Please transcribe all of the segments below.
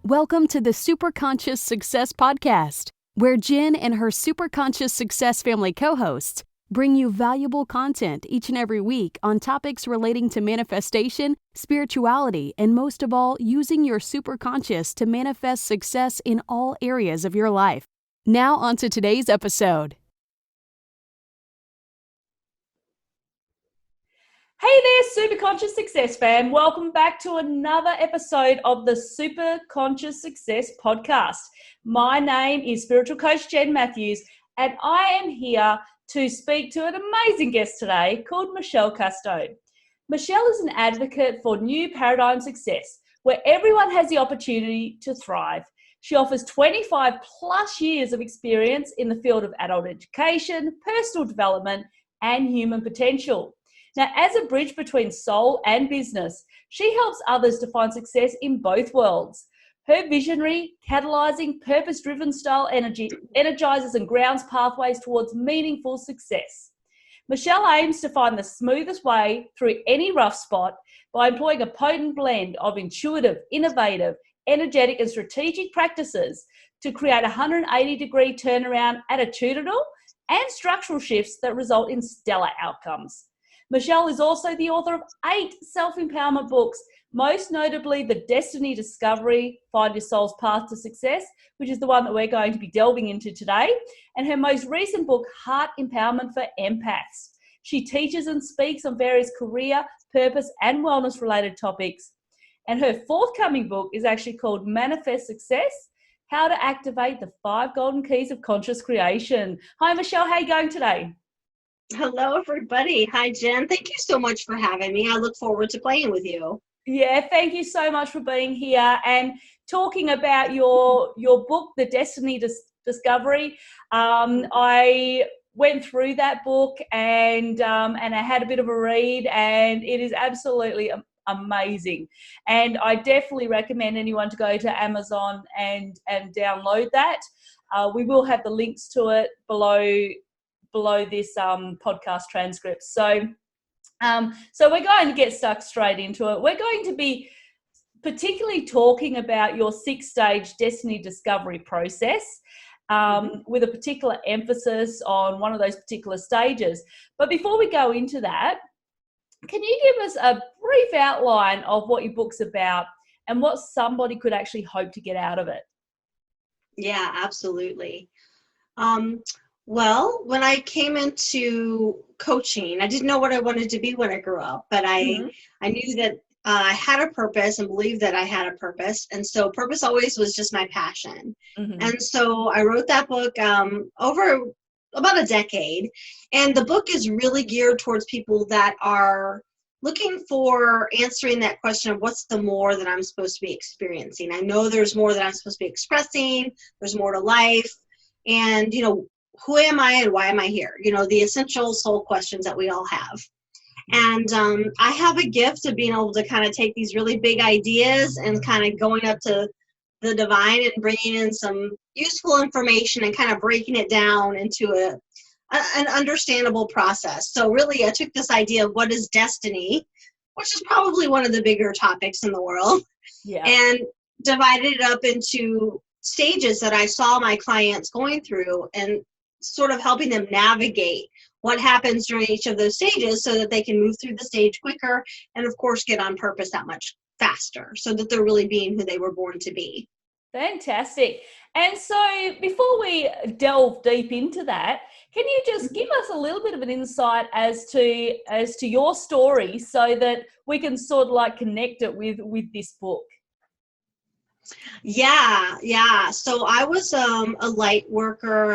Welcome to the Superconscious Success Podcast, where Jen and her Superconscious Success family co-hosts bring you valuable content each and every week on topics relating to manifestation, spirituality, and most of all, using your superconscious to manifest success in all areas of your life. Now on to today's episode. Hey there, Superconscious Success fam. Welcome back to another episode of the Superconscious Success Podcast. My name is Spiritual Coach Jen Matthews, and I am here to speak to an amazing guest today called Michelle Casto. Michelle is an advocate for new paradigm success, where everyone has the opportunity to thrive. She offers 25 plus years of experience in the field of adult education, personal development, and human potential. Now, as a bridge between soul and business, she helps others to find success in both worlds. Her visionary, catalyzing, purpose-driven style energy energizes and grounds pathways towards meaningful success. Michelle aims to find the smoothest way through any rough spot by employing a potent blend of intuitive, innovative, energetic, and strategic practices to create a 180-degree turnaround, attitudinal, and structural shifts that result in stellar outcomes. Michelle is also the author of 8 self-empowerment books, most notably The Destiny Discovery, Find Your Soul's Path to Success, which is the one that we're going to be delving into today, and her most recent book, Heart Empowerment for Empaths. She teaches and speaks on various career, purpose, and wellness-related topics. And her forthcoming book is actually called Manifest Success, How to Activate the 5 Golden Keys of Conscious Creation. Hi, Michelle. How are you going today? Hello, everybody. Hi, Jen. Thank you so much for having me. I look forward to playing with you. Yeah, thank you so much for being here and talking about your book, The Destiny Discovery. I went through that book and I had a bit of a read, and it is absolutely amazing. And I definitely recommend anyone to go to Amazon and download that. We will have the links to it below this podcast transcript. So we're going to get stuck straight into it. We're going to be particularly talking about your 6-stage destiny discovery process, with a particular emphasis on one of those particular stages. But before we go into that, can you give us a brief outline of what your book's about and what somebody could actually hope to get out of it? Yeah, absolutely. Well, when I came into coaching, I didn't know what I wanted to be when I grew up, but I knew that I had a purpose and believed that I had a purpose. And so purpose always was just my passion. And so I wrote that book over about a decade. And the book is really geared towards people that are looking for answering that question of what's the more that I'm supposed to be experiencing. I know there's more that I'm supposed to be expressing. There's more to life. And, who am I and why am I here? The essential soul questions that we all have. And I have a gift of being able to kind of take these really big ideas and kind of going up to the divine and bringing in some useful information and kind of breaking it down into an understandable process. So really, I took this idea of what is destiny, which is probably one of the bigger topics in the world, and divided it up into stages that I saw my clients going through and sort of helping them navigate what happens during each of those stages so that they can move through the stage quicker and, of course, get on purpose that much faster so that they're really being who they were born to be. Fantastic. And so before we delve deep into that, can you just give us a little bit of an insight as to your story so that we can sort of like connect it with this book? Yeah. So I was a light worker,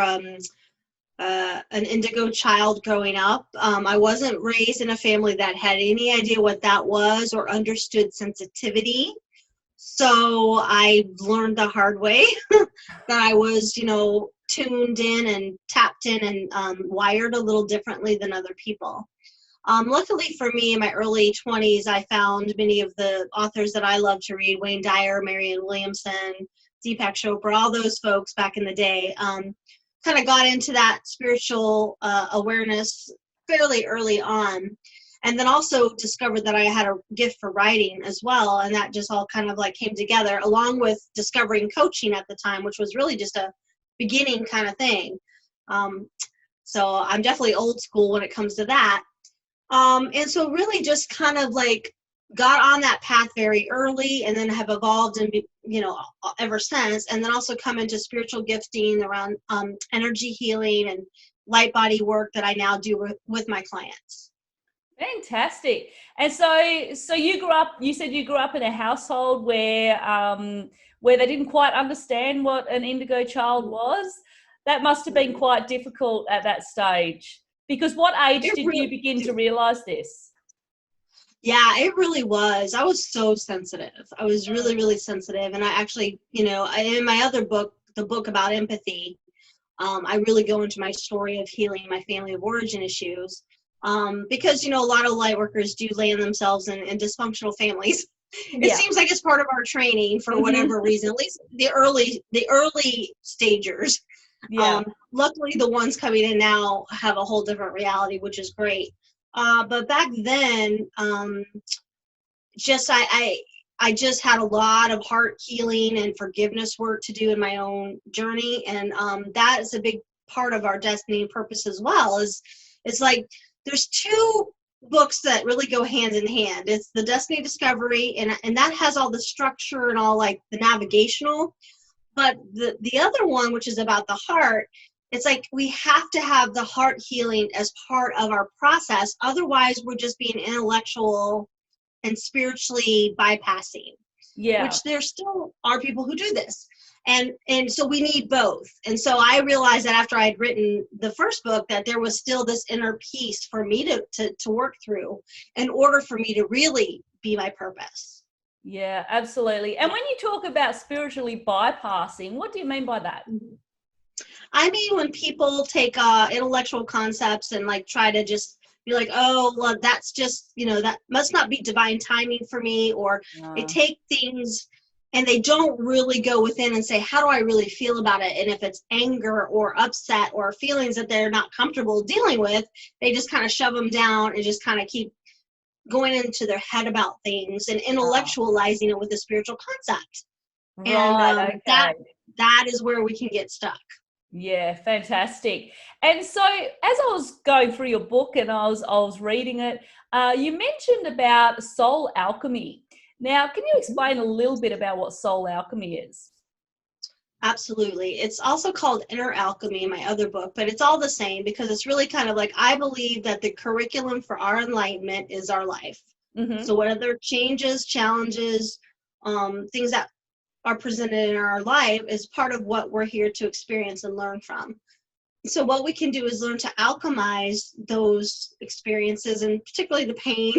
an indigo child growing up. I wasn't raised in a family that had any idea what that was or understood sensitivity. So I learned the hard way that I was, tuned in and tapped in and wired a little differently than other people. Luckily for me, in my early 20s, I found many of the authors that I love to read, Wayne Dyer, Marianne Williamson, Deepak Chopra, all those folks back in the day. Kind of got into that spiritual awareness fairly early on. And then also discovered that I had a gift for writing as well. And that just all kind of like came together along with discovering coaching at the time, which was really just a beginning kind of thing. So I'm definitely old school when it comes to that. And so really just kind of like got on that path very early and then have evolved and, ever since. And then also come into spiritual gifting around energy healing and light body work that I now do with my clients. Fantastic. And so you said you grew up in a household where they didn't quite understand what an indigo child was. That must have been quite difficult at that stage, because what age did you begin to realize this? Yeah, it really was. I was so sensitive. I was really, really sensitive. And I actually, in my other book, the book about empathy, I really go into my story of healing my family of origin issues. Because, a lot of light workers do land themselves in dysfunctional families. It seems like it's part of our training for whatever reason, at least the early stagers. Yeah. Luckily, the ones coming in now have a whole different reality, which is great. But back then, I just had a lot of heart healing and forgiveness work to do in my own journey. And that is a big part of our destiny and purpose as well. It's like there's two books that really go hand in hand. It's the Destiny Discovery, and that has all the structure and all like the navigational. But the other one, which is about the heart, it's like we have to have the heart healing as part of our process. Otherwise, we're just being intellectual and spiritually bypassing. Yeah. Which there still are people who do this. And so we need both. And so I realized that after I'd written the first book that there was still this inner piece for me to work through in order for me to really be my purpose. Yeah, absolutely. And when you talk about spiritually bypassing, what do you mean by that? I mean, when people take intellectual concepts and like try to just be like, oh, well, that's just, that must not be divine timing for me, or they take things and they don't really go within and say, how do I really feel about it? And if it's anger or upset or feelings that they're not comfortable dealing with, they just kind of shove them down and just kind of keep going into their head about things and intellectualizing it with a spiritual concept. Right, and okay. that is where we can get stuck. Yeah, fantastic. And so as I was going through your book and I was reading it, you mentioned about soul alchemy. Now, can you explain a little bit about what soul alchemy is? Absolutely. It's also called Inner Alchemy in my other book, but it's all the same because it's really kind of like, I believe that the curriculum for our enlightenment is our life. Mm-hmm. So whatever changes, challenges, things that are presented in our life is part of what we're here to experience and learn from. So what we can do is learn to alchemize those experiences, and particularly the pain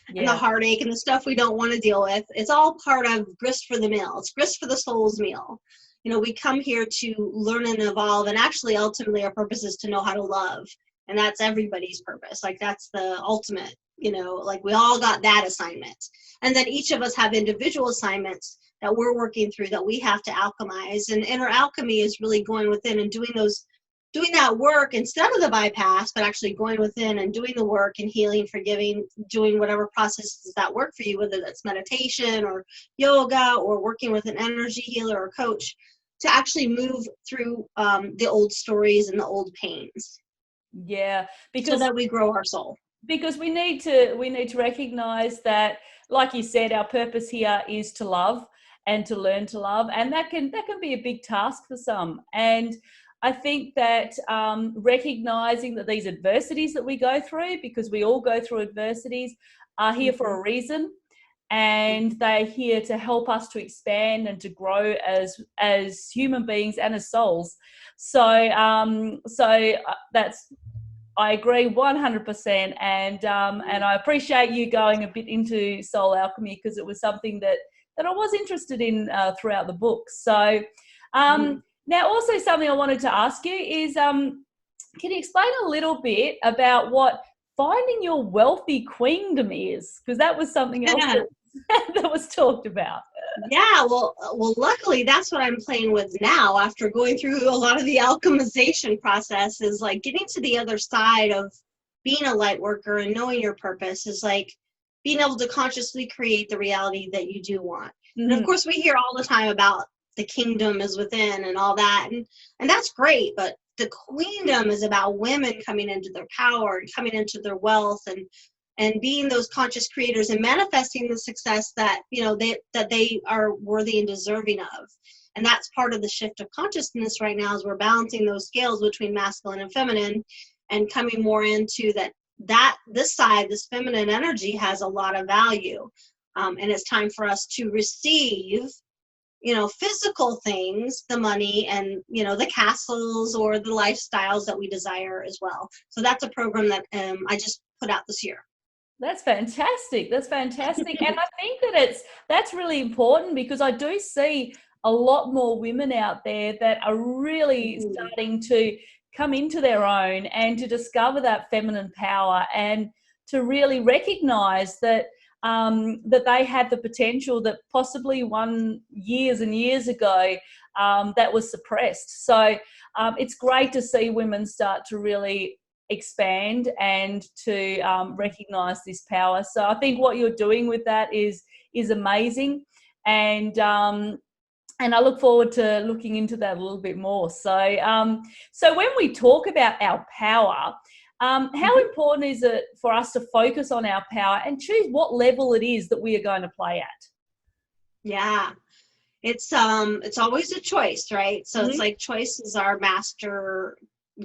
and the heartache and the stuff we don't want to deal with. It's all part of grist for the mill. It's grist for the soul's meal. We come here to learn and evolve, and actually ultimately our purpose is to know how to love. And that's everybody's purpose. Like that's the ultimate, like we all got that assignment. And then each of us have individual assignments that we're working through that we have to alchemize. And inner alchemy is really going within and doing that work instead of the bypass, but actually going within and doing the work and healing, forgiving, doing whatever processes that work for you, whether that's meditation or yoga or working with an energy healer or coach, to actually move through the old stories and the old pains. Yeah, because so that we grow our soul. Because we need to recognize that, like you said, our purpose here is to love and to learn to love, and that can be a big task for some. And I think that recognizing that these adversities that we go through, because we all go through adversities, are here for a reason, and they're here to help us to expand and to grow as human beings and as souls. So that's, I agree 100%, and I appreciate you going a bit into soul alchemy, because it was something that I was interested in throughout the book. So now also something I wanted to ask you is, can you explain a little bit about what finding your wealthy queendom is? Because that was something else that was talked about. Yeah, well, luckily that's what I'm playing with now after going through a lot of the alchemization process, is like getting to the other side of being a light worker and knowing your purpose is like being able to consciously create the reality that you do want. And of course, we hear all the time about the kingdom is within and all that. And that's great. But the queendom is about women coming into their power and coming into their wealth and being those conscious creators and manifesting the success that, that they are worthy and deserving of. And that's part of the shift of consciousness right now, is we're balancing those scales between masculine and feminine and coming more into this side, this feminine energy has a lot of value. And it's time for us to receive, physical things, the money and, the castles or the lifestyles that we desire as well. So that's a program that I just put out this year. That's fantastic. That's fantastic. And I think that that's really important, because I do see a lot more women out there that are really starting to come into their own and to discover that feminine power and to really recognize that that they have the potential that possibly years and years ago that was suppressed. So it's great to see women start to really expand and to recognize this power. So I think what you're doing with that is amazing, and I look forward to looking into that a little bit more. So so when we talk about our power, how important is it for us to focus on our power and choose what level it is that we are going to play at? Yeah, it's always a choice, right? So it's like choice is our master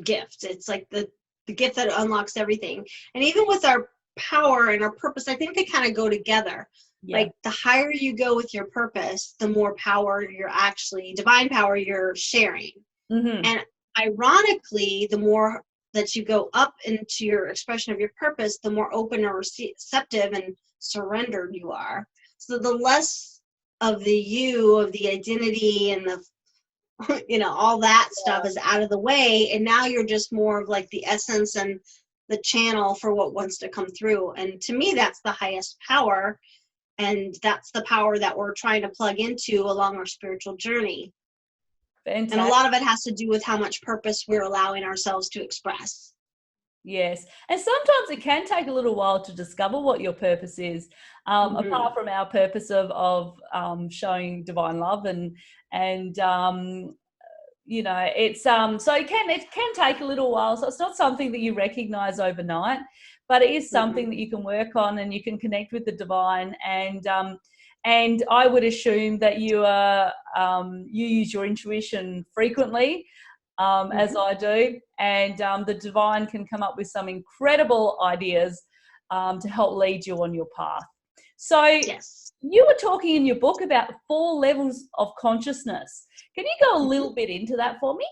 gift. It's like the gift that unlocks everything. And even with our power and our purpose, I think they kind of go together. Yeah. Like the higher you go with your purpose, the more power divine power you're sharing. And ironically, the more that you go up into your expression of your purpose, the more open or receptive and surrendered you are. So the less of the identity and the, all that stuff is out of the way. And now you're just more of like the essence and the channel for what wants to come through. And to me, that's the highest power. And that's the power that we're trying to plug into along our spiritual journey. Fantastic. And a lot of it has to do with how much purpose we're allowing ourselves to express. Yes. And sometimes it can take a little while to discover what your purpose is, apart from our purpose of showing divine love and it's so it can take a little while. So it's not something that you recognize overnight, but it is something that you can work on and you can connect with the divine. And I would assume that you use your intuition frequently, as I do, and the divine can come up with some incredible ideas to help lead you on your path. So yes. You were talking in your book about 4 levels of consciousness. Can you go a little bit into that for me?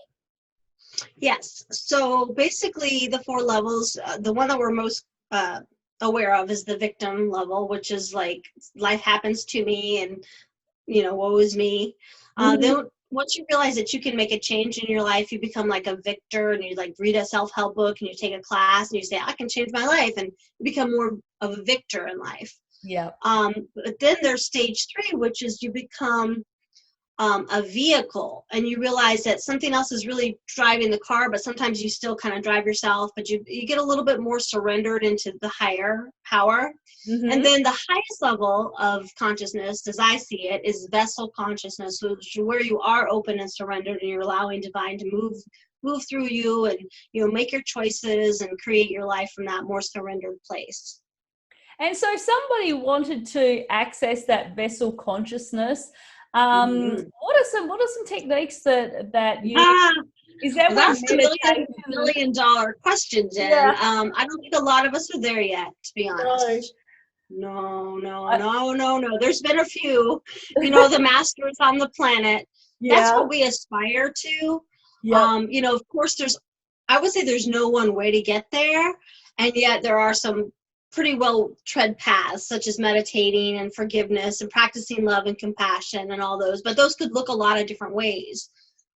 Yes. So basically the 4 levels, the one that we're most aware of is the victim level, which is like life happens to me and, woe is me. Then once you realize that you can make a change in your life, you become like a victor and you like read a self-help book and you take a class and you say, I can change my life, and you become more of a victor in life. Yeah. But then there's stage 3, which is you become a vehicle, and you realize that something else is really driving the car, but sometimes you still kind of drive yourself, but you get a little bit more surrendered into the higher power. And then the highest level of consciousness, as I see it, is vessel consciousness, which is where you are open and surrendered and you're allowing divine to move through you and make your choices and create your life from that more surrendered place. And so if somebody wanted to access that vessel consciousness, what are some techniques that you is that that's the million dollar question, Jen? Yeah. I don't think a lot of us are there yet, to be honest. No. There's been a few, the masters on the planet. Yeah. That's what we aspire to. Yeah. Of course I would say there's no one way to get there, and yet there are some pretty well tread paths, such as meditating and forgiveness and practicing love and compassion and all those, but those could look a lot of different ways.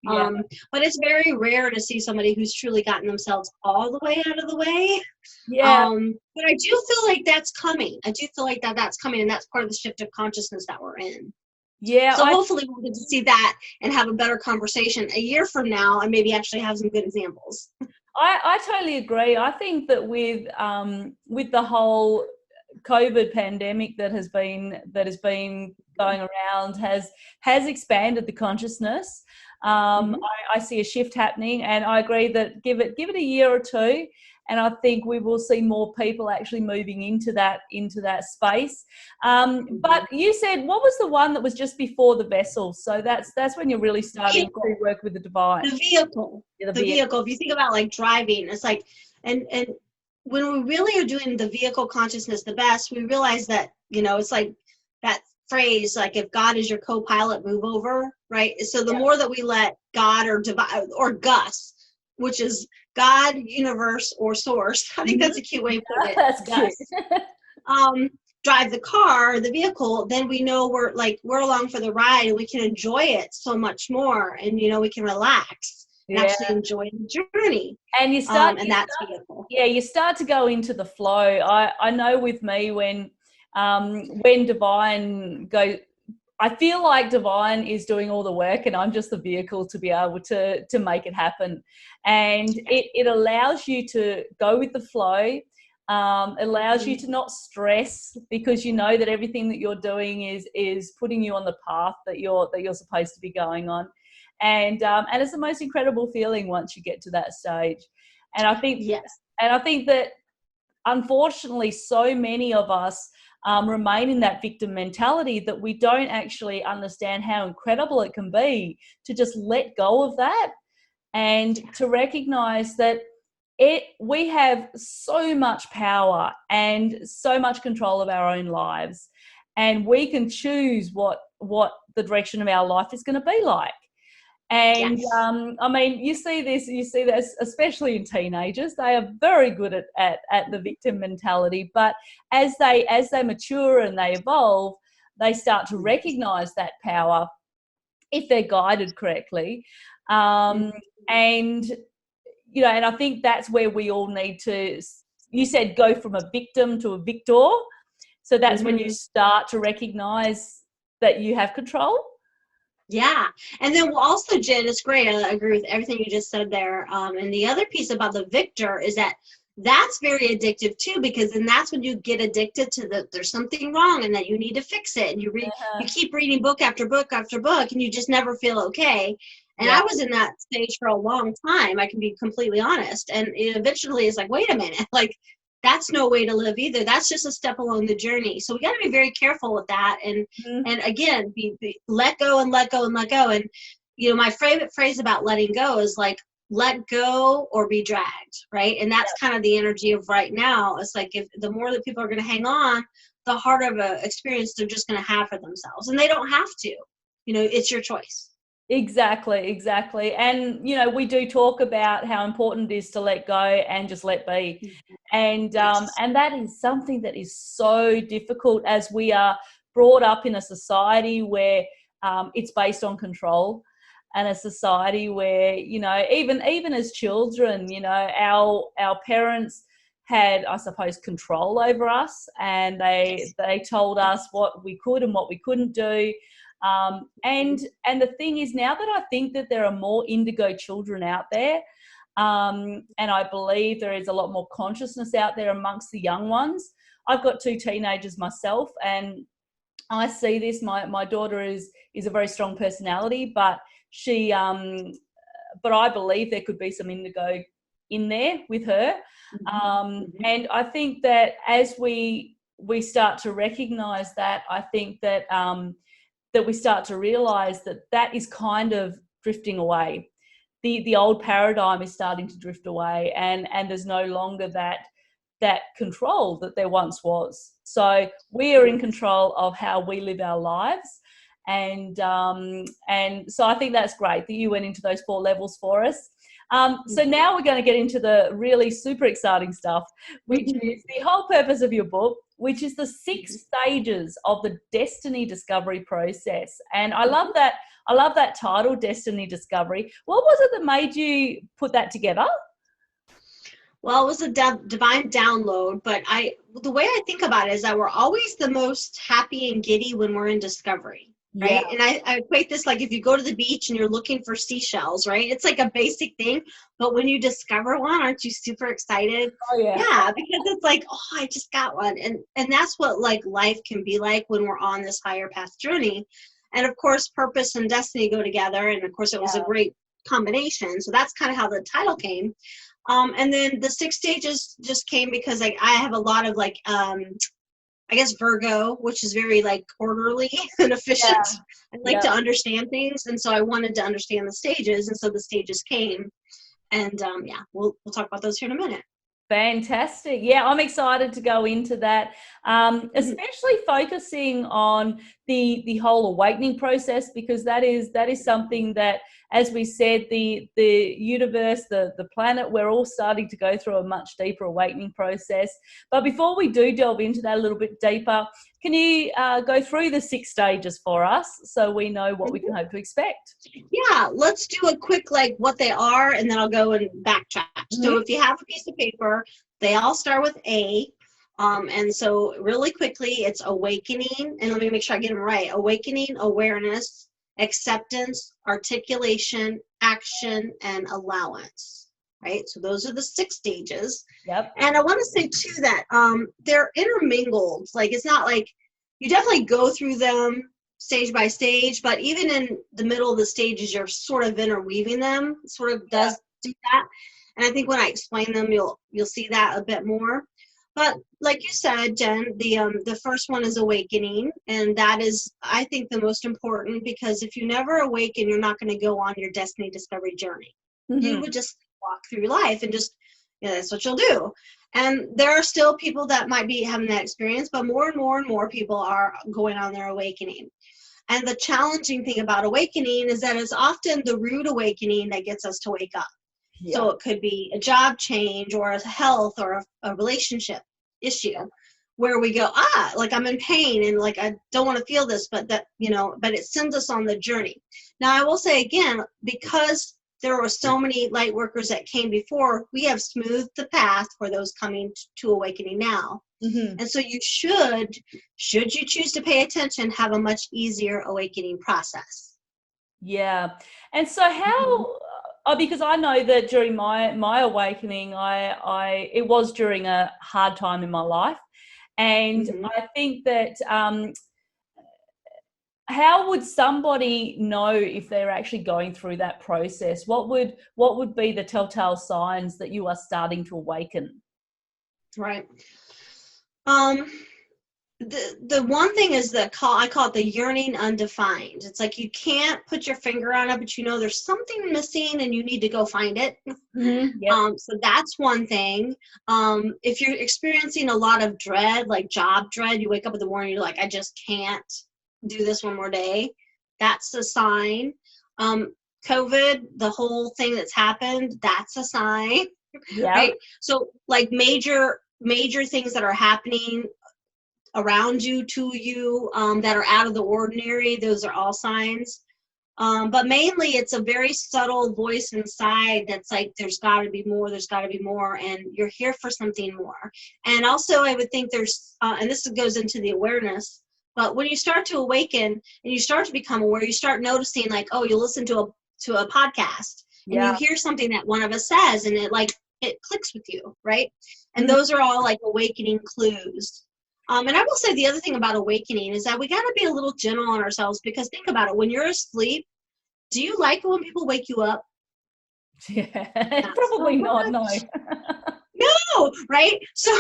Yeah. But it's very rare to see somebody who's truly gotten themselves all the way out of the way. Yeah. But I do feel like that's coming. That's coming, and that's part of the shift of consciousness that we're in. Yeah. So hopefully we'll get to see that and have a better conversation a year from now and maybe actually have some good examples. I totally agree. I think that with the whole COVID pandemic that has been going around has expanded the consciousness. I see a shift happening, and I agree that give it a year or two, and I think we will see more people actually moving into that space. But you said, what was the one that was just before the vessel? So that's when you're really starting to work with the divine. The vehicle. Yeah, the vehicle. If you think about like driving, it's like, and when we really are doing the vehicle consciousness the best, we realize that, it's like that phrase, like, if God is your co-pilot, move over, right? So the more that we let God or divine or Gus, which is God, universe, or source, I think that's a cute way of putting it. That's cute. Drive the car, the vehicle, then we know we're along for the ride, and we can enjoy it so much more, and we can relax and actually enjoy the journey. And you start, that's beautiful. Yeah, you start to go into the flow. I know with me when divine goes, I feel like divine is doing all the work, and I'm just the vehicle to be able to make it happen. And it allows you to go with the flow. Allows you to not stress, because you know that everything that you're doing is putting you on the path that you're supposed to be going on. And it's the most incredible feeling once you get to that stage. And I think that unfortunately so many of us remain in that victim mentality, that we don't actually understand how incredible it can be to just let go of that, and to recognize that we have so much power and so much control of our own lives, and we can choose what the direction of our life is going to be like. And I mean, you see this, especially in teenagers. They are very good at the victim mentality, but as they mature and they evolve, they start to recognize that power if they're guided correctly. And and I think that's where we all need to, you said, go from a victim to a victor. So that's when you start to recognize that you have control. Yeah. And then also, Jen, it's great. I agree with everything you just said there. And the other piece about the victor is that's very addictive too, because then that's when you get addicted to there's something wrong and that you need to fix it. And you keep reading book after book after book, and you just never feel okay. And I was in that stage for a long time. I can be completely honest. And it eventually is like, wait a minute, like, that's no way to live either. That's just a step along the journey. So we got to be very careful with that. And and again, be let go and let go and let go. And my favorite phrase about letting go is like, let go or be dragged, right? And that's kind of the energy of right now. It's like, if the more that people are going to hang on, the harder of an experience they're just going to have for themselves. And they don't have to. It's your choice. Exactly. And, we do talk about how important it is to let go and just let be. And and that is something that is so difficult, as we are brought up in a society where it's based on control, and a society where, even as children, our parents had, I suppose, control over us, and they told us what we could and what we couldn't do. And the thing is, now that I think that there are more indigo children out there, and I believe there is a lot more consciousness out there amongst the young ones. I've got 2 teenagers myself, and I see this. My daughter is a very strong personality, but but I believe there could be some indigo in there with her. And I think that as we start to recognize that, I think that that we start to realize that is kind of drifting away. The old paradigm is starting to drift away, and there's no longer that control that there once was. So we are in control of how we live our lives. And so I think that's great that you went into those 4 levels for us. So now we're going to get into the really super exciting stuff, which is the whole purpose of your book, which is the 6 stages of the destiny discovery process. And I love that title, Destiny Discovery. What was it that made you put that together? Well, it was a divine download, but the way I think about it is that we're always the most happy and giddy when we're in discovery. Yeah. right? And I equate this like if you go to the beach and you're looking for seashells, right? It's like a basic thing, but when you discover one, aren't you super excited? Oh, yeah. Yeah, because it's like, oh, I just got one. And that's what like life can be like when we're on this higher path journey. And of course, purpose and destiny go together. And of course, it was a great combination. So that's kind of how the title came. And then the 6 stages just came because like I have a lot of like I guess Virgo, which is very like orderly and efficient. I like to understand things, and so I wanted to understand the stages, and so the stages came. And yeah, we'll talk about those here in a minute. Fantastic. Yeah, I'm excited to go into that, especially focusing on the whole awakening process, because that is something that, as we said, the universe, the planet, we're all starting to go through a much deeper awakening process. But before we do delve into that a little bit deeper, can you go through the 6 stages for us so we know what we can hope to expect? Yeah, let's do a quick like what they are, and then I'll go and backtrack. So if you have a piece of paper, they all start with A. And so really quickly, it's awakening, and let me make sure I get them right. Awakening, awareness, acceptance, articulation, action, and allowance, right? So those are the 6 stages. Yep. And I want to say too that they're intermingled. Like it's not like you definitely go through them stage by stage, but even in the middle of the stages, you're sort of interweaving them. It sort of does do that. And I think when I explain them, you'll see that a bit more. But like you said, Jen, the first one is awakening, and that is, I think, the most important, because if you never awaken, you're not going to go on your destiny discovery journey. You would just walk through your life and just, that's what you'll do. And there are still people that might be having that experience, but more and more and more people are going on their awakening. And the challenging thing about awakening is that it's often the rude awakening that gets us to wake up. Yeah. So it could be a job change or a health or a relationship issue where we go, like I'm in pain and like I don't want to feel this, but that, but it sends us on the journey. Now I will say again, because there were so many light workers that came before, we have smoothed the path for those coming to awakening now. And so you should you choose to pay attention, have a much easier awakening process. Yeah. And so how, because I know that during my awakening, it was during a hard time in my life. And I think that, how would somebody know if they're actually going through that process? What would be the telltale signs that you are starting to awaken? Right. The one thing is I call it the yearning undefined. It's like you can't put your finger on it, but there's something missing and you need to go find it. So that's one thing. If you're experiencing a lot of dread, like job dread, you wake up in the morning, you're like, I just can't do this one more day. That's a sign. COVID, the whole thing that's happened, that's a sign. Right? So like major things that are happening around you, to you, that are out of the ordinary, those are all signs. But mainly it's a very subtle voice inside that's like, there's got to be more, and you're here for something more. And also I would think there's, and this goes into the awareness, but when you start to awaken and you start to become aware, you start noticing like, oh, you listen to a podcast and you hear something that one of us says and it clicks with you, right? And those are all like awakening clues. And I will say the other thing about awakening is that we got to be a little gentle on ourselves, because think about it. When you're asleep, do you like it when people wake you up? Yeah, probably not, no. No, right? So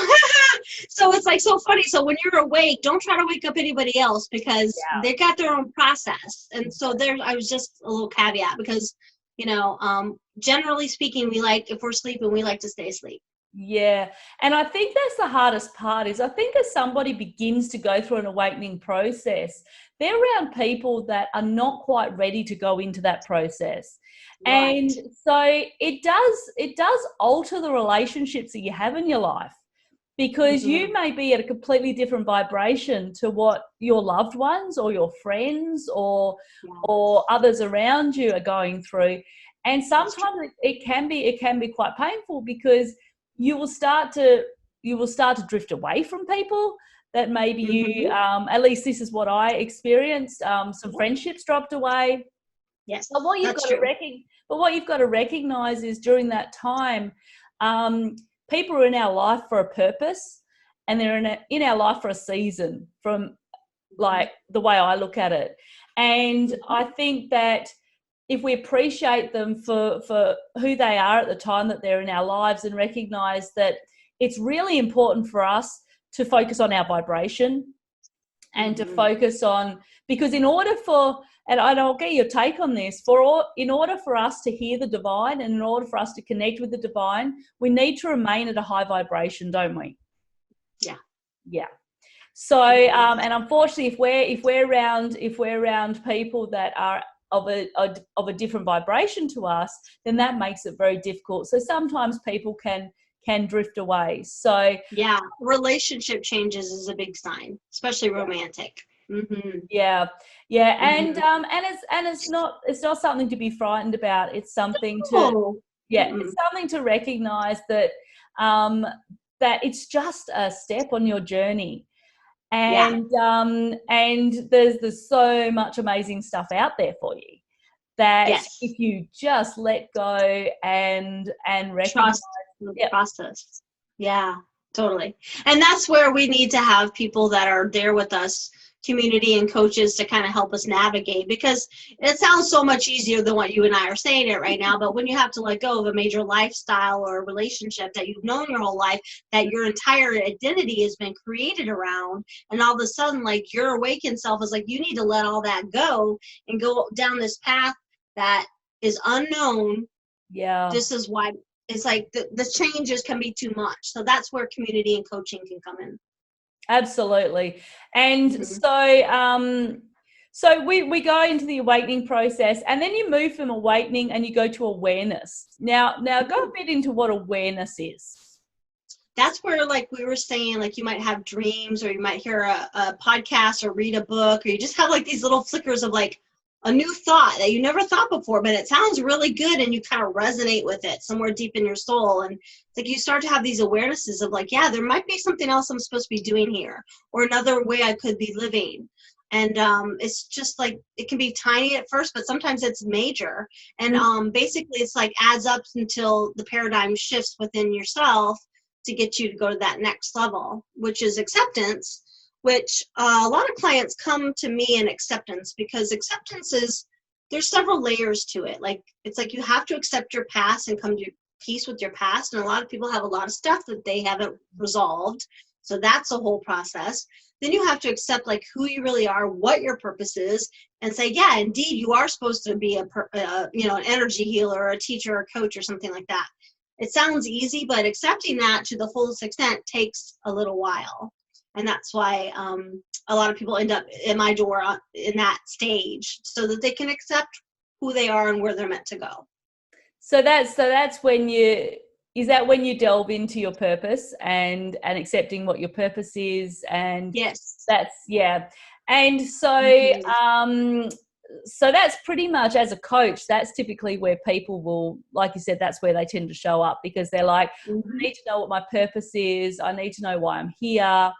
it's like so funny. So when you're awake, don't try to wake up anybody else, because they got their own process. And so I was just a little caveat, because, generally speaking, if we're sleeping, we like to stay asleep. Yeah. And I think that's the hardest part is I think as somebody begins to go through an awakening process, they're around people that are not quite ready to go into that process. Right. And so it does alter the relationships that you have in your life, because you may be at a completely different vibration to what your loved ones or your friends or others around you are going through. And sometimes it can be quite painful, because you will start to drift away from people. that maybe you, Mm-hmm. at least this is what I experienced, some friendships dropped away. Yes, But what you've that's got to true. recognize is during that time, people are in our life for a purpose, and they're in our life for a season, from like the way I look at it. And I think that if we appreciate them for who they are at the time that they're in our lives, and recognize that it's really important for us to focus on our vibration, and to focus on, because in order for, and I'll get your take on this, in order for us to hear the divine, and in order for us to connect with the divine, we need to remain at a high vibration, don't we? Yeah. So, and unfortunately, if we're around people that are of a different vibration to us, then that makes it very difficult. So sometimes people can drift away. So yeah, relationship changes is a big sign, especially romantic. Yeah, and it's not something to be frightened about. It's something to it's something to recognize that that it's just a step on your journey. And and there's so much amazing stuff out there for you, that if you just let go and recognize Trust the process. Yeah, totally. And that's where we need to have people that are there with us, community and coaches, to kind of help us navigate, because it sounds so much easier than what you and I are saying it right now. But when you have to let go of a major lifestyle or a relationship that you've known your whole life, that your entire identity has been created around, and all of a sudden, like, your awakened self is like, you need to let all that go and go down this path that is unknown. This is why it's like the changes can be too much. So that's where community and coaching can come in. Absolutely. And so we go into the awakening process, and then you move from awakening and you go to awareness. Now go a bit into what awareness is. That's where, like we were saying, like, you might have dreams, or you might hear a podcast or read a book, or you just have like these little flickers of like a new thought that you never thought before, but it sounds really good, and you kind of resonate with it somewhere deep in your soul. And it's like you start to have these awarenesses of like, yeah, there might be something else I'm supposed to be doing here, or another way I could be living. And it's just like, it can be tiny at first, but sometimes it's major. And basically it's like adds up until the paradigm shifts within yourself to get you to go to that next level, which is acceptance, which a lot of clients come to me in acceptance, because acceptance is, there's several layers to it. Like, it's like you have to accept your past and come to peace with your past. And a lot of people have a lot of stuff that they haven't resolved. So that's a whole process. Then you have to accept like who you really are, what your purpose is, and say, yeah, indeed, you are supposed to be an energy healer, or a teacher, or a coach, or something like that. It sounds easy, but accepting that to the fullest extent takes a little while. And that's why a lot of people end up in my door in that stage, so that they can accept who they are and where they're meant to go. So that's when when you delve into your purpose and accepting what your purpose is. And yes, and so that's pretty much, as a coach, that's typically where people will, like you said, that's where they tend to show up, because they're like, I need to know what my purpose is. I need to know why I'm here.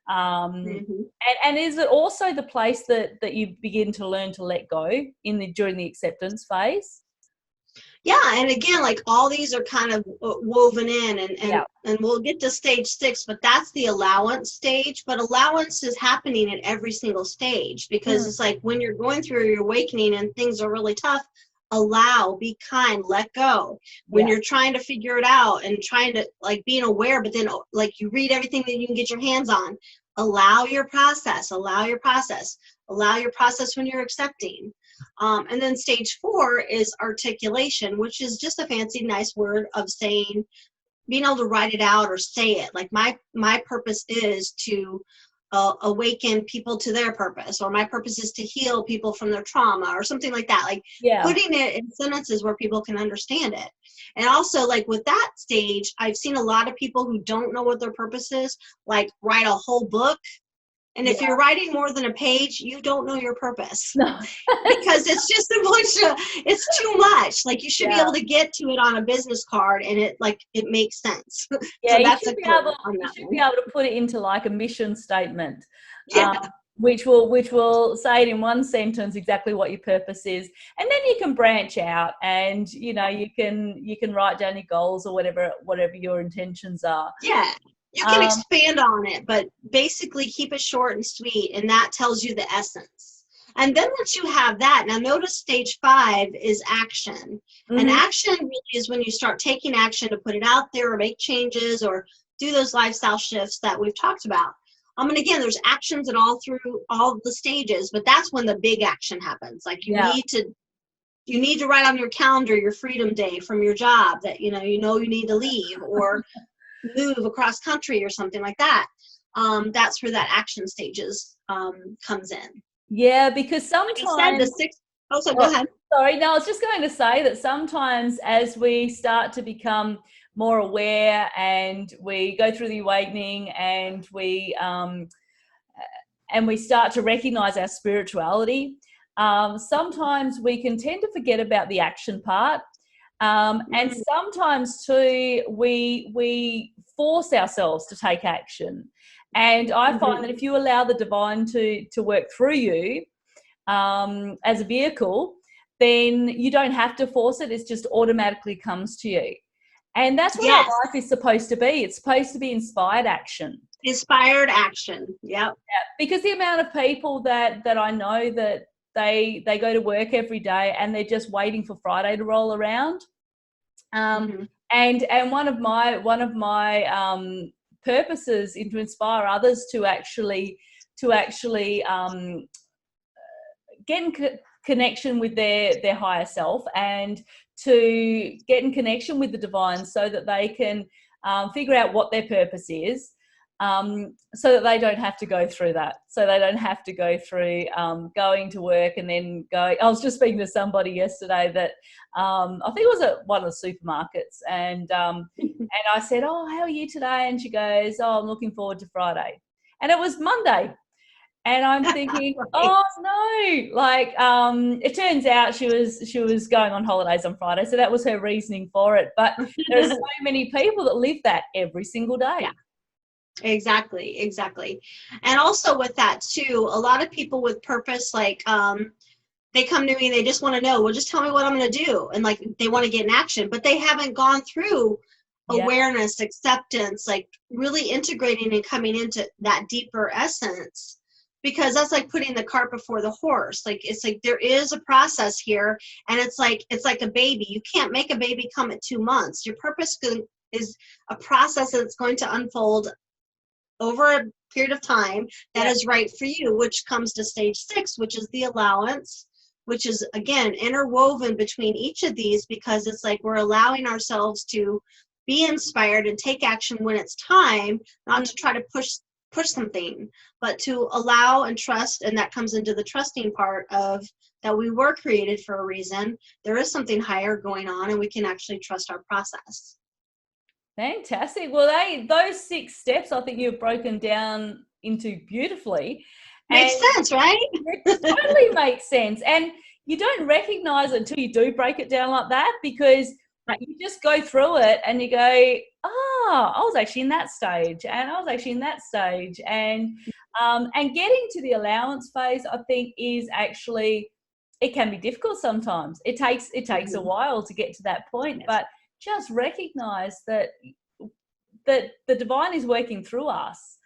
And is it also the place that you begin to learn to let go during the acceptance phase? Yeah, and again, like, all these are kind of woven in, and we'll get to stage 6, but that's the allowance stage. But allowance is happening at every single stage, because it's like when you're going through your awakening and things are really tough, allow, be kind, let go. When you're trying to figure it out and trying to, like, being aware, but then like you read everything that you can get your hands on, allow your process, allow your process when you're accepting. And then stage 4 is articulation, which is just a fancy, nice word of saying, being able to write it out or say it. Like, my purpose is to awaken people to their purpose, or my purpose is to heal people from their trauma, or something like that. Like, putting it in sentences where people can understand it. And also, like, with that stage, I've seen a lot of people who don't know what their purpose is, like, write a whole book And if you're writing more than a page, you don't know your purpose. No. Because it's just a bunch of, it's too much. Like, you should be able to get to it on a business card, and it makes sense. Yeah, So that's you should be able to put it into like a mission statement. Yeah. Which will say it in one sentence exactly what your purpose is, and then you can branch out, and you can write down your goals or whatever your intentions are. Yeah, you can expand on it, but basically keep it short and sweet, and that tells you the essence. And then once you have that, now notice stage 5 is action. And action really is when you start taking action to put it out there or make changes or do those lifestyle shifts that we've talked about. And again, there's actions in all through all the stages, but that's when the big action happens. Like you need to write on your calendar your freedom day from your job that you need to leave, or move across country or something like that. That's where that action stages comes in. Yeah, because sometimes go ahead. Sorry, no, I was just going to say that sometimes as we start to become more aware and we go through the awakening and we start to recognize our spirituality, sometimes we can tend to forget about the action part. And sometimes too, we force ourselves to take action. And I find that if you allow the divine to work through you as a vehicle, then you don't have to force it. It just automatically comes to you. And that's what our life is supposed to be. It's supposed to be inspired action. Inspired action. Yep. Yeah. Because the amount of people that I know that they go to work every day and they're just waiting for Friday to roll around. And one of my purposes is to inspire others to actually get in connection with their higher self, and to get in connection with the divine, so that they can figure out what their purpose is, so that they don't have to go through that. So they don't have to go through going to work and then going. I was just speaking to somebody yesterday that I think it was at one of the supermarkets, and I said, "Oh, how are you today?" And she goes, "Oh, I'm looking forward to Friday." And it was Monday. And I'm thinking, oh no! Like, it turns out she was going on holidays on Friday, so that was her reasoning for it. But there are so many people that live that every single day. Yeah. Exactly. And also with that too, a lot of people with purpose, like, they come to me and they just want to know, well, just tell me what I'm going to do, and like they want to get in action, but they haven't gone through awareness, acceptance, like really integrating and coming into that deeper essence. Because that's like putting the cart before the horse. Like, it's like there is a process here, and it's like a baby. You can't make a baby come at 2 months. Your purpose is a process that's going to unfold over a period of time that is right for you, which comes to stage 6, which is the allowance, which is, again, interwoven between each of these, because it's like we're allowing ourselves to be inspired and take action when it's time, not to try to push something, but to allow and trust. And that comes into the trusting part of that we were created for a reason. There is something higher going on, and we can actually trust our process. Fantastic. Well, those 6 steps, I think you've broken down into beautifully. Makes sense, right? It totally makes sense. And you don't recognize it until you do break it down like that, because you just go through it and you go, I was actually in that stage, and I was actually in that stage. And getting to the allowance phase, I think, is actually, it can be difficult sometimes. It takes a while to get to that point, but just recognize that the divine is working through us.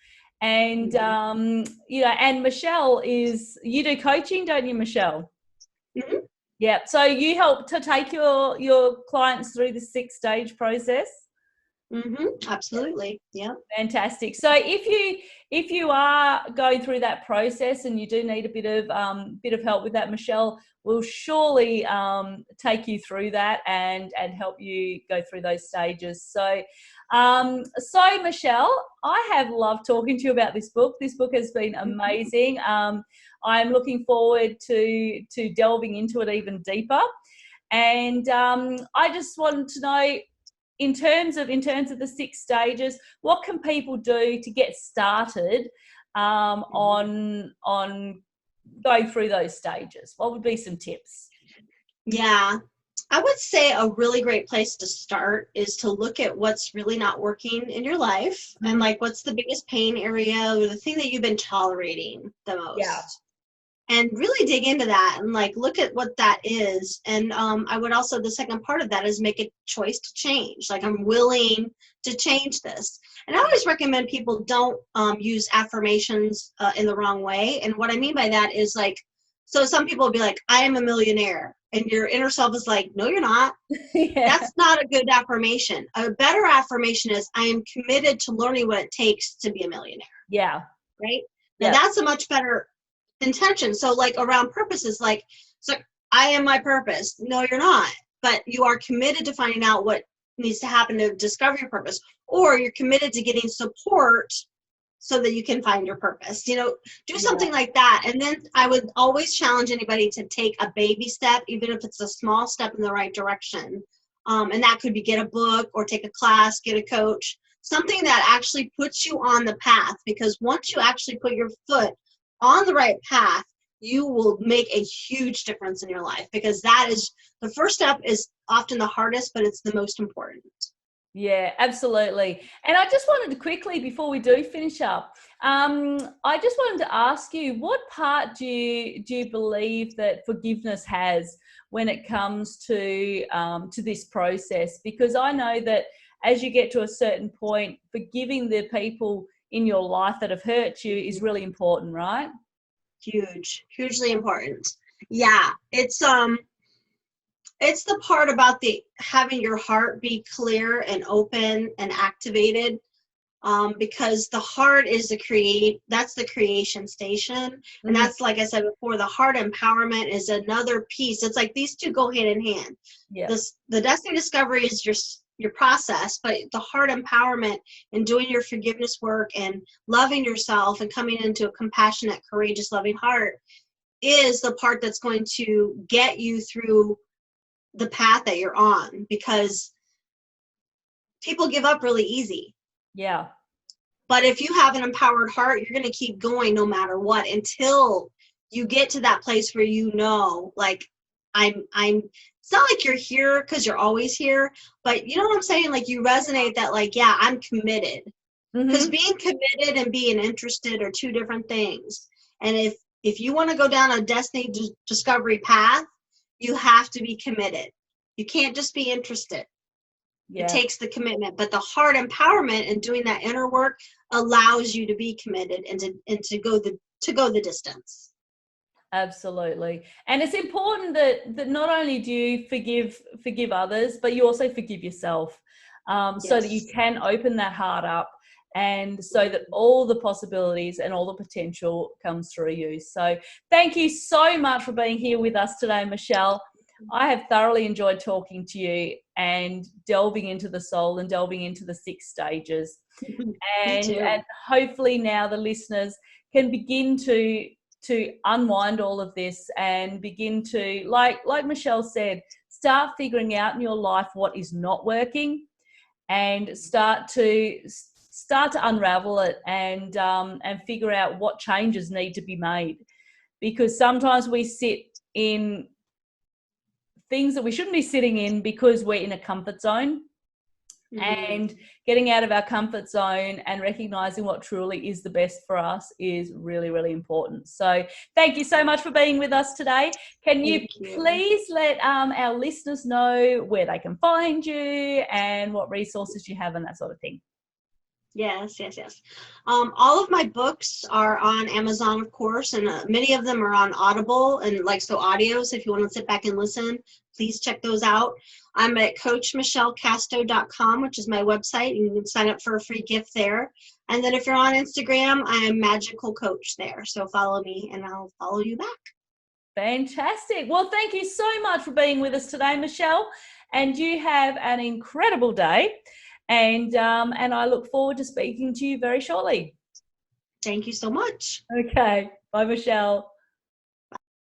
And and Michelle, you do coaching, don't you, Michelle? Mm-hmm. Yeah. So you help to take your clients through the 6-stage process. Absolutely. Yeah. Fantastic. So if you are going through that process and you do need a bit of help with that, Michelle will surely take you through that and help you go through those stages. So Michelle, I have loved talking to you about this book. This book has been amazing. I'm looking forward to delving into it even deeper. And I just wanted to know, in terms of the 6 stages, what can people do to get started on going through those stages? What would be some tips? Yeah, I would say a really great place to start is to look at what's really not working in your life and like what's the biggest pain area or the thing that you've been tolerating the most. Yeah. And really dig into that and like look at what that is. And I would also, the second part of that is make a choice to change. Like, I'm willing to change this. And I always recommend people don't use affirmations in the wrong way. And what I mean by that is like, so some people will be like, I am a millionaire. And your inner self is like, no, you're not. Yeah. That's not a good affirmation. A better affirmation is, I am committed to learning what it takes to be a millionaire. Yeah. Right? Now that's a much better intention. So like around purpose is like, so I am my purpose. No, you're not. But you are committed to finding out what needs to happen to discover your purpose, or you're committed to getting support so that you can find your purpose. Do something like that. And then I would always challenge anybody to take a baby step, even if it's a small step in the right direction. And that could be get a book or take a class, get a coach, something that actually puts you on the path. Because once you actually put your foot on the right path, you will make a huge difference in your life, because that is the first step, is often the hardest, but it's the most important. Yeah, absolutely. And I just wanted to quickly, before we do finish up, I just wanted to ask you, what part do you believe that forgiveness has when it comes to this process? Because I know that as you get to a certain point, forgiving the people in your life that have hurt you is really important, right? Hugely important. Yeah, it's the part about having your heart be clear and open and activated, because the heart is that's the creation station. And that's, like I said before, the heart empowerment is another piece. It's like these two go hand in hand. Yeah. The destiny discovery is your process, but the heart empowerment and doing your forgiveness work and loving yourself and coming into a compassionate, courageous, loving heart is the part that's going to get you through the path that you're on, because people give up really easy. Yeah. But if you have an empowered heart, you're going to keep going no matter what, until you get to that place where like, it's not like you're here because you're always here, but you know what I'm saying? Like, you resonate that, like, yeah, I'm committed. Because being committed and being interested are two different things. And if you want to go down a destiny discovery path, you have to be committed. You can't just be interested. Yeah. It takes the commitment, but the heart empowerment and doing that inner work allows you to be committed and to go the distance. Absolutely. And it's important that not only do you forgive others, but you also forgive yourself, so that you can open that heart up, and so that all the possibilities and all the potential comes through you. So thank you so much for being here with us today, Michelle. I have thoroughly enjoyed talking to you and delving into the soul and delving into the 6 stages. And hopefully now the listeners can begin to unwind all of this and begin to, like Michelle said, start figuring out in your life what is not working, and start to unravel it and figure out what changes need to be made. Because sometimes we sit in things that we shouldn't be sitting in because we're in a comfort zone. And getting out of our comfort zone and recognizing what truly is the best for us is really, really important. So thank you so much for being with us today. Can you please let our listeners know where they can find you and what resources you have and that sort of thing? Yes. All of my books are on Amazon, of course, and many of them are on Audible and audios. If you want to sit back and listen, please check those out. I'm at coachmichellecasto.com, which is my website. You can sign up for a free gift there. And then if you're on Instagram, I am Magical Coach there. So follow me and I'll follow you back. Fantastic. Well, thank you so much for being with us today, Michelle. And you have an incredible day. And I look forward to speaking to you very shortly. Thank you so much. Okay. Bye, Michelle.